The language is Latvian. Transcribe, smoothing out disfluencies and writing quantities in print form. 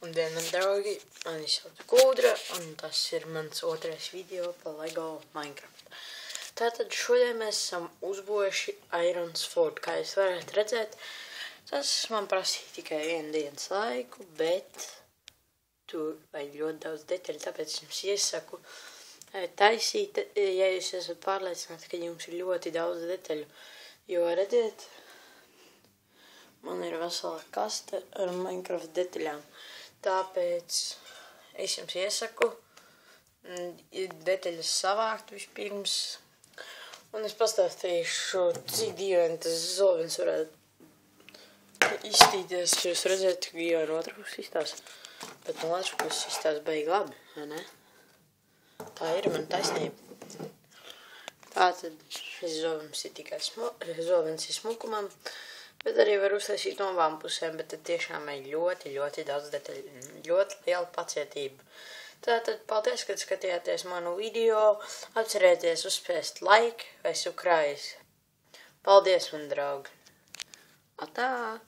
Labdien, man draugi, mani sauc Gudra, un tas ir mans otrais video pa LEGO Minecraft. Tātad šodien mēs esam uzbūvējuši Iron's Fort, kā jūs varat redzēt. Tas man prasīja tikai 1 dienas laiku, bet tur vajag ļoti daudz detaļu, tāpēc jums iesaku taisīt, ja jūs esat pārliecināti, ka jums ir ļoti daudz detaļu. Jo, redziet, man ir vesela kaste ar Minecraft detaļām. Tāpēc es jums iesaku detaļas savākt vispirms. Un es pastāstīšu, cik dīvaini tas zobens varētu izstīties. Jūs redzēt, ka jau no otras puses izstāsta. Bet no otras puses izstāsta baigi labi, vai ne? Tā ir man taisnība. Tātad šis zobens ir tikai smukumam. Bet arī var uztaisīt no abām pusēm, bet tad tiešām ir ļoti daudz detaļu, ļoti liela pacietība. Tātad paldies, kad skatījāties manu video, atcerieties uzspiest like vai subscribe. Paldies, man draugi! Atā!